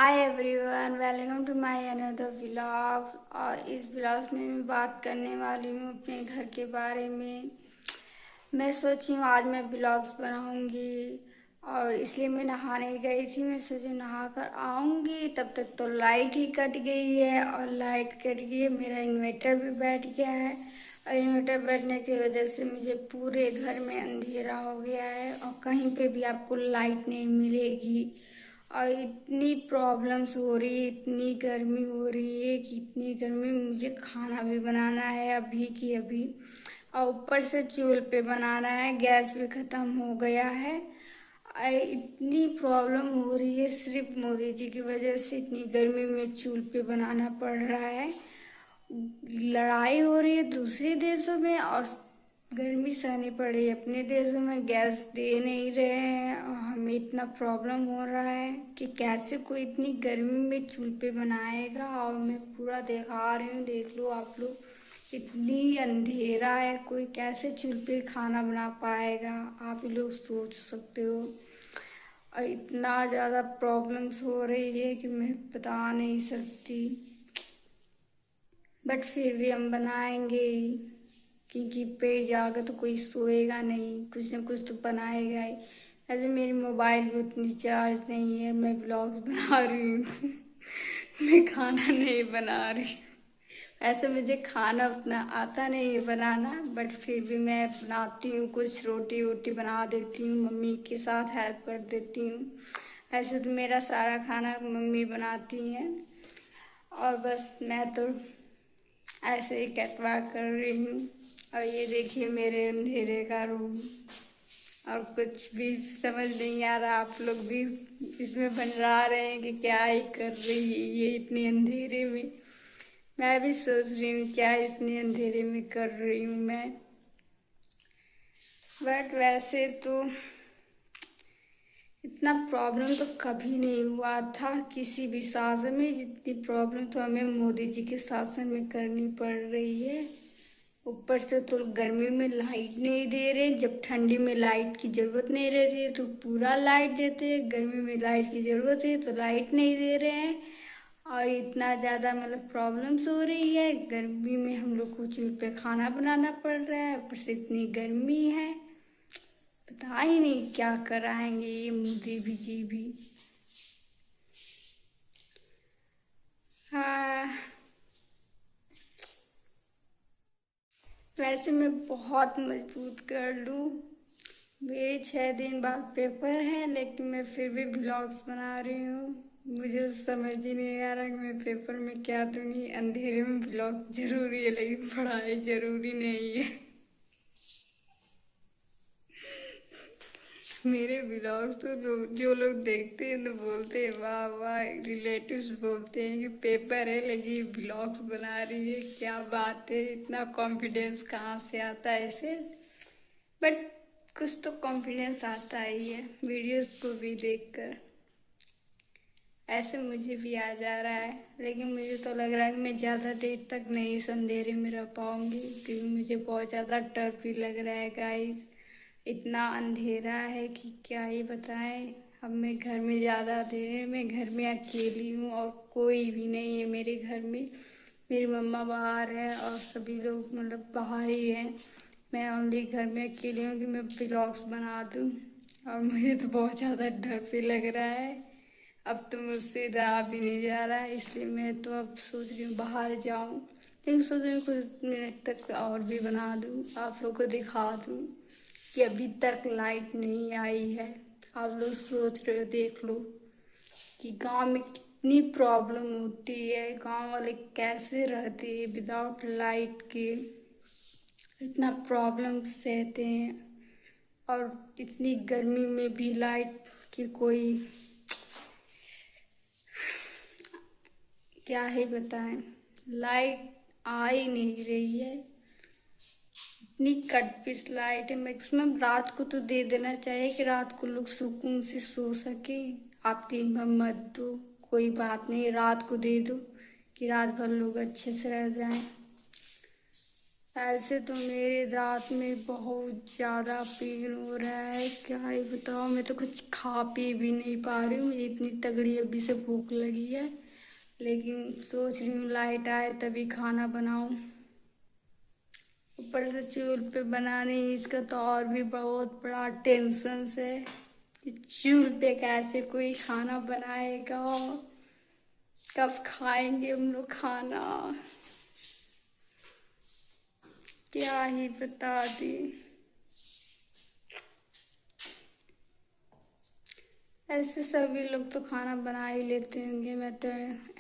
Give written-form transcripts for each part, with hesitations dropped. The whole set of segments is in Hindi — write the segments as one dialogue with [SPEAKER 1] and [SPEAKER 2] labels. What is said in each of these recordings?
[SPEAKER 1] Hi everyone, welcome to my another vlogs. और इस व्लॉग में मैं बात करने वाली हूँ अपने घर के बारे में। मैं सोची हूँ आज मैं व्लॉग्स बनाऊँगी और इसलिए मैं नहाने गई थी। मैं सोची नहा कर आऊँगी, तब तक तो लाइट ही कट गई है। और लाइट कट गई है, मेरा इन्वर्टर भी बैठ गया है। और इन्वर्टर बैठने की वजह से मुझे पूरे घर में अंधेरा हो गया है और कहीं पे भी आपको लाइट नहीं मिलेगी। और इतनी प्रॉब्लम्स हो रही है, इतनी गर्मी हो रही है कि इतनी गर्मी में मुझे खाना भी बनाना है अभी की अभी। और ऊपर से चूल्हे पे बनाना है, गैस भी ख़त्म हो गया है। इतनी प्रॉब्लम हो रही है, सिर्फ मोदी जी की वजह से इतनी गर्मी में चूल्हे पे बनाना पड़ रहा है। लड़ाई हो रही है दूसरे देशों में और गर्मी सहनी पड़ रही है अपने देशों में। गैस दे नहीं रहे हैं और हमें इतना प्रॉब्लम हो रहा है कि कैसे कोई इतनी गर्मी में चूल्हे पे बनाएगा। और मैं पूरा दिखा रही हूँ, देख लो आप लोग, इतनी अंधेरा है, कोई कैसे चूल्हे पे खाना बना पाएगा, आप ही लोग सोच सकते हो। और इतना ज़्यादा प्रॉब्लम्स हो रही है कि मैं बता नहीं सकती, बट फिर भी हम बनाएंगे ही, क्योंकि पेट जाएगा तो कोई सोएगा नहीं, कुछ ना कुछ तो बनाएगा ही। ऐसे मेरी मोबाइल भी उतनी चार्ज नहीं है, मैं ब्लॉग्स बना रही हूँ मैं खाना नहीं बना रही हूँ। ऐसे मुझे खाना उतना आता नहीं है बनाना, बट फिर भी मैं बनाती हूँ, कुछ रोटी वोटी बना देती हूँ, मम्मी के साथ हेल्प कर देती हूँ। ऐसे तो मेरा सारा खाना मम्मी बनाती हैं और बस मैं तो ऐसे ही कटवा कर रही हूँ। और ये देखिए मेरे अंधेरे का रूम, और कुछ भी समझ नहीं आ रहा। आप लोग भी इसमें बना रहे हैं कि क्या ही कर रही है ये इतने अंधेरे में। मैं भी सोच रही हूँ क्या इतने अंधेरे में कर रही हूँ मैं। बट वैसे तो इतना प्रॉब्लम तो कभी नहीं हुआ था किसी भी शासन में, जितनी प्रॉब्लम तो हमें मोदी जी के शासन में करनी पड़ रही है। ऊपर से तो गर्मी में लाइट नहीं दे रहे, जब ठंडी में लाइट की ज़रूरत नहीं रहती है तो पूरा लाइट देते हैं, गर्मी में लाइट की ज़रूरत है तो लाइट नहीं दे रहे हैं। और इतना ज़्यादा मतलब प्रॉब्लम्स हो रही है, गर्मी में हम लोग को चूल्हे पे खाना बनाना पड़ रहा है, ऊपर से इतनी गर्मी है, पता ही नहीं क्या कराएंगे ये मोदी भी जी भी। हाँ, वैसे मैं बहुत मजबूत कर लूँ, मेरे 6 दिन बाद पेपर है, लेकिन मैं फिर भी ब्लॉग्स बना रही हूँ। मुझे समझ ही नहीं आ रहा कि मैं पेपर में क्या दूँगी। अंधेरे में ब्लॉग जरूरी है लेकिन पढ़ाई जरूरी नहीं है मेरे ब्लॉग तो जो लोग देखते हैं तो बोलते हैं वाह वाह, रिलेटिव्स बोलते हैं कि पेपर है लेकिन ब्लॉग्स बना रही है, क्या बात है, इतना कॉन्फिडेंस कहाँ से आता है ऐसे। बट कुछ तो कॉन्फिडेंस आता ही है वीडियोस को भी देखकर, ऐसे मुझे भी आ जा रहा है। लेकिन मुझे तो लग रहा है कि मैं ज़्यादा देर तक नहीं इस अंधेरे में रह पाऊँगी, क्योंकि मुझे बहुत ज़्यादा डर भी लग रहा है गाइस। इतना अंधेरा है कि क्या ही बताएं। अब मैं घर में ज़्यादा अंधेरे में, घर में अकेली हूँ और कोई भी नहीं है मेरे घर में। मेरी मम्मा बाहर है और सभी लोग मतलब बाहर ही हैं। मैं ओनली घर में अकेली हूँ कि मैं व्लॉग्स बना दूँ। और मुझे तो बहुत ज़्यादा डर भी लग रहा है, अब तो मुझसे रहा भी नहीं जा रहा है, इसलिए मैं तो अब सोच रही हूँ बाहर जाऊँ। लेकिन सोच रही हूँ कुछ मिनट तक और भी बना दूँ, आप लोग को दिखा दूँ कि अभी तक लाइट नहीं आई है। आप लोग सोच रहे हो, देख लो कि गांव में कितनी प्रॉब्लम होती है, गांव वाले कैसे रहते हैं विदाउट लाइट के, इतना प्रॉब्लम सहते हैं। और इतनी गर्मी में भी लाइट की कोई क्या ही बताएं, लाइट आ ही नहीं रही है, इतनी कट पिस लाइट है। मैक्सिमम रात को तो दे देना चाहिए कि रात को लोग सुकून से सो सके। आप दिन भर मत दो, कोई बात नहीं, रात को दे दो कि रात भर लोग अच्छे से रह जाएं। ऐसे तो मेरे दांत में बहुत ज़्यादा पेन हो रहा है, क्या ही बताओ। मैं तो कुछ खा पी भी नहीं पा रही हूँ, मुझे इतनी तगड़ी अभी से भूख लगी है। लेकिन सोच रही हूँ लाइट आए तभी खाना बनाऊँ। ऊपर से चूल्हे पे बनाने इसका तो और भी बहुत बड़ा टेंशन है कि चूल्हे पे कैसे कोई खाना बनाएगा, कब खाएंगे हम लोग खाना, क्या ही बता दी। ऐसे सभी लोग तो खाना बना ही लेते होंगे। मैं तो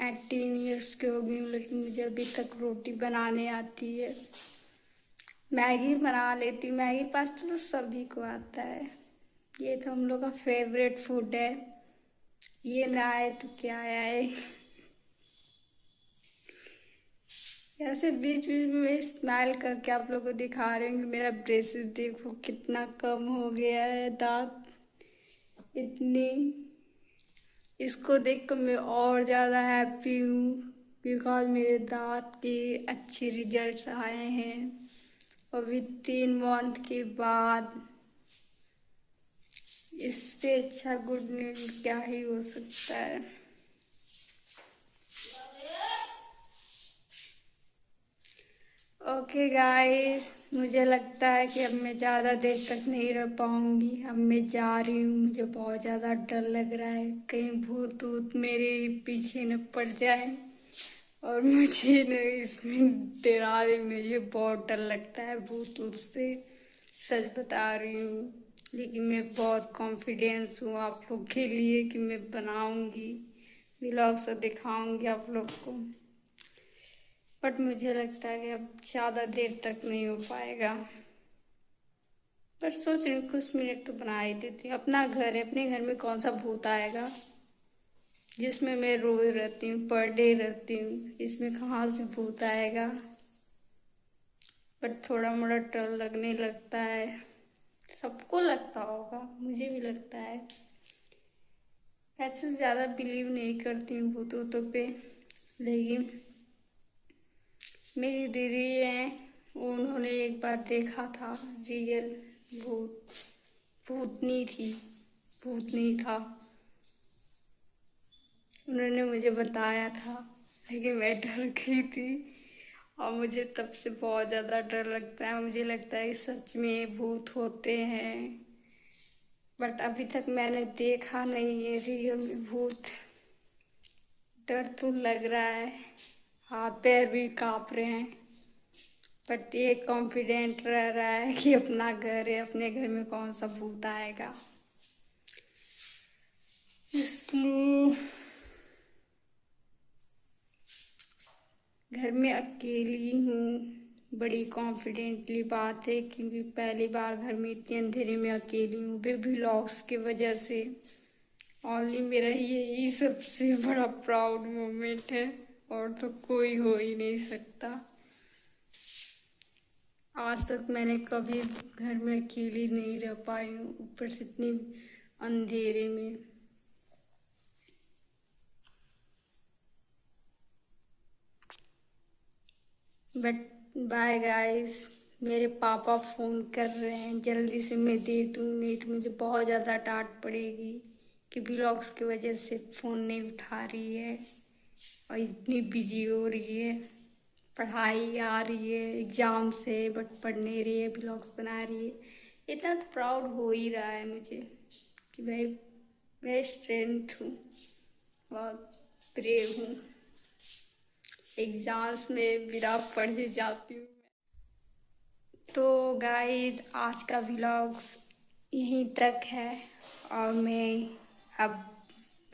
[SPEAKER 1] 18 ईयर्स की हो गई हूँ, लेकिन मुझे अभी तक रोटी बनाने आती है। मैगी बना लेती, मैगी पास्ता तो सभी को आता है। ये तो हम लोग का फेवरेट फूड है, ये ना आए तो क्या आए। ऐसे बीच बीच में स्माइल करके आप लोगों को दिखा रहे हैं कि मेरा ब्रेसेस देखो कितना कम हो गया है, दांत इतनी। इसको देख कर मैं और ज़्यादा हैप्पी हूँ, बिकॉज मेरे दांत के अच्छे रिजल्ट्स आए हैं। अभी 3 मंथ के बाद इससे अच्छा गुड न्यूज़ क्या ही हो सकता है। ओके गाइस, मुझे लगता है कि अब मैं ज़्यादा देर तक नहीं रह पाऊँगी। अब मैं जा रही हूँ, मुझे बहुत ज़्यादा डर लग रहा है कहीं भूत वूत मेरे पीछे न पड़ जाए और मुझे न इसमें डरा दे। मुझे बहुत डर लगता है भूत वूत से, सच बता रही हूँ। लेकिन मैं बहुत कॉन्फिडेंस हूँ आप लोग के लिए कि मैं बनाऊँगी, व्लॉग से दिखाऊँगी आप लोग को। बट मुझे लगता है कि अब ज़्यादा देर तक नहीं हो पाएगा। पर सोच रही हूँ कुछ मिनट तो बना ही देती हूँ। अपना घर है, अपने घर में कौन सा भूत आएगा जिसमें मैं रोज रहती हूँ, पर डे रहती हूँ, इसमें कहाँ से भूत आएगा। बट थोड़ा मोड़ा डर लगने लगता है, सबको लगता होगा, मुझे भी लगता है। ऐसे ज़्यादा बिलीव नहीं करती हूँ भूत वूतों पे, लेकिन मेरी दीदी है, उन्होंने एक बार देखा था रियल भूत। भूतनी थी, भूत नहीं था। उन्होंने मुझे बताया था, लेकिन मैं डर गई थी और मुझे तब से बहुत ज़्यादा डर लगता है। मुझे लगता है कि सच में भूत होते हैं, बट अभी तक मैंने देखा नहीं है रियल में भूत। डर तो लग रहा है, हाथ पैर भी काँप रहे हैं, बट ये कॉन्फिडेंट रह रहा है कि अपना घर है, अपने घर में कौन सा भूत आएगा। इसलिए घर में अकेली हूँ, बड़ी कॉन्फिडेंटली बात है, क्योंकि पहली बार घर में इतने अंधेरे में अकेली हूँ व्लॉग्स की वजह से। ओनली मेरा यही सबसे बड़ा प्राउड मोमेंट है, और तो कोई हो ही नहीं सकता। आज तक मैंने कभी घर में अकेली नहीं रह पाई हूँ, ऊपर से इतनी अंधेरे में। बट बाय गाइस, मेरे पापा फ़ोन कर रहे हैं, जल्दी से मैं दे दूँ, नहीं तो मुझे बहुत ज़्यादा डांट पड़ेगी कि व्लॉग्स की वजह से फ़ोन नहीं उठा रही है और इतनी बिजी हो रही है। पढ़ाई आ रही है एग्ज़ाम से, बट पढ़ नहीं रही है, व्लॉग्स बना रही है। इतना तो प्राउड हो ही रहा है मुझे कि भाई मैं स्ट्रेंथ हूँ, बहुत ब्रेव हूँ। एग्ज़ाम्स में बिना पढ़े जाती हूँ। तो गाइस, आज का व्लॉग्स यहीं तक है और मैं अब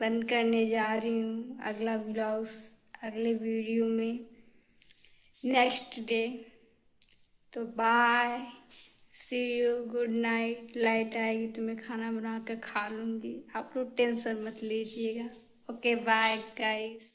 [SPEAKER 1] बंद करने जा रही हूँ। अगला व्लॉग्स अगले वीडियो में नेक्स्ट डे। तो bye, see you, good night. Light आएगी तो मैं खाना बना कर खा लूँगी, आप लोग टेंशन मत लीजिएगा। Okay bye guys.